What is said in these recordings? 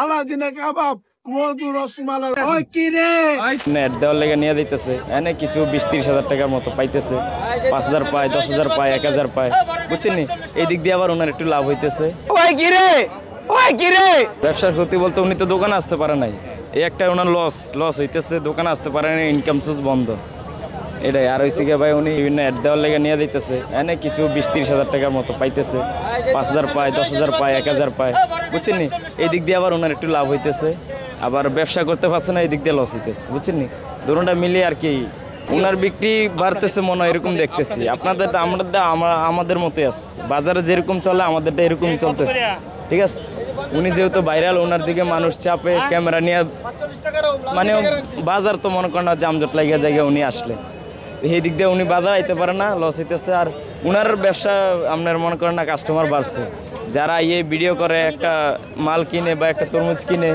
আলাদিনের কাবাব মধু রসমালাই ওই কি রে নেট দেওয়ার লেগে নিয়ে দিতেছে এনে কিছু 20-30 হাজার টাকার মতো পাইতেছে 5,000 পায় 10,000 পায় 1,000 পায় বুঝছেন নি এই দিক দিয়ে আবার ওনার একটু লাভ হইতেছে ওই কি রে ব্যবসার ক্ষতি বলতে উনি তো দোকানে আসতে পারে নাই এই একটা ওনার লস হইতেছে দোকানে আসতে পারে না ইনকাম সোর্স বন্ধ এটাই আর হইছে ভাই উনি বিভিন্ন অ্যাড দেওয়ার লেগে নিয়ে দিতেছে এনে কিছু 20-30 হাজার টাকার মতো পাইতেছে 5,000 পায় 10,000 পায় 1,000 পায় বুঝছেন নি এই দিক দিয়ে আবার ওনার একটু লাভ হইতেছে আবার ব্যবসা করতে পারছে না এই দিক দিয়ে লস হইতেছে বুঝছেন নি দুটোটা মিলিয়ে আর কি ওনার বিক্রি বাড়তেছে মনে হয় এরকম দেখতেছি আপনাদেরটা আমাদের মতোই আছে বাজারে যেরকম চলে আমাদেরটা এরকমই চলতেছে ঠিক আছে উনি যেহেতু ভাইরাল ওনার দিকে মানুষ চাপে ক্যামেরা নিয়ে মানে বাজার তো মনে করেন না জামজট লাগিয়ে জায়গায় উনি আসলে এই দিক দিয়ে উনি বাজার আইতে পারে না লস হইতেছে আর উনার ব্যবসা আপনার মনে করেন না কাস্টমার বাড়ছে যারা এই ভিডিও করে একটা মাল কিনে বা একটা তরমুজ কিনে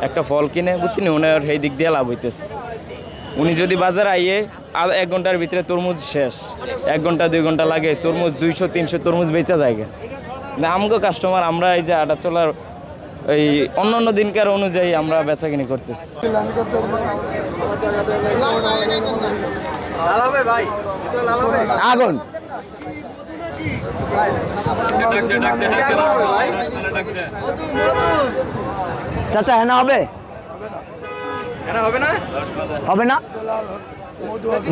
একটা ফল কিনে বুঝছেন ওনার এই দিক দিয়ে লাভ হইতেছে উনি যদি বাজারে আইয়ে 1 ঘন্টার ভিতরে তরমুজ শেষ 1 ঘন্টা 2 ঘন্টা লাগে তরমুজ 200-300 তরমুজ বেচা যায় না আমগো কাস্টমার আমরা এই যে আটা চলার এই অন্যান্য দিনকার অনুযায়ী আমরা বেচা কিনি করতেছি আগুন চাচা হ্যাঁ হবে হবে না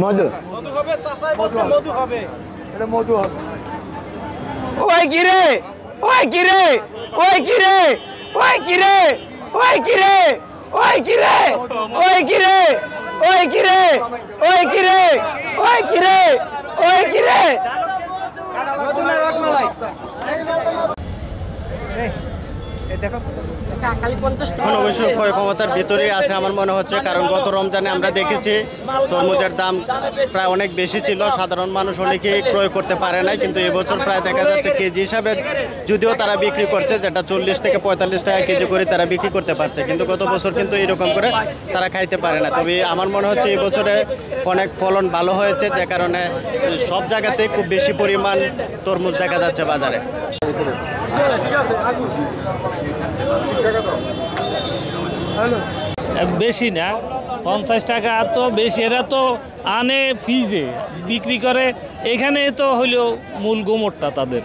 মধু ওই কিরে ওই কিরে ওই কিরে ওই কিরে ওই কিরে ওই কিরে ওই কিরে ওই কিরে ওই কিরে ওই কিরে ওই কিরে এখন অবশ্যই ক্রয় ক্ষমতার ভিতরেই আছে আমার মনে হচ্ছে কারণ গত রমজানে আমরা দেখেছি তরমুজের দাম প্রায় অনেক বেশি ছিল সাধারণ মানুষ অনেকেই ক্রয় করতে পারে না কিন্তু এবছর প্রায় দেখা যাচ্ছে কেজি হিসাবে যদিও তারা বিক্রি করছে যেটা 40 থেকে 45 টাকা কেজি করে তারা বিক্রি করতে পারছে কিন্তু গত বছর কিন্তু এরকম করে তারা খাইতে পারে না তবে আমার মনে হচ্ছে এই বছরে অনেক ফলন ভালো হয়েছে যে কারণে সব জায়গাতে খুব বেশি পরিমাণ তরমুজ দেখা যাচ্ছে বাজারে বেশি না 50 টাকা তো বেশি এরা তো আনে ফ্রিজে বিক্রি করে এখানে তো হইলো মূল গোমরটা তাদের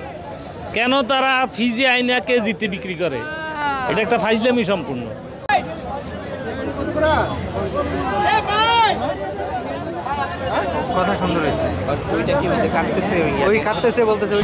কেন তারা ফ্রিজে আইনা কেজিতে বিক্রি করে এটা একটা ফাইজলামি সম্পূর্ণ কথা সুন্দর হয়েছে ওইটা কি কাটতেছে ওই কাটতেছে বলতেছে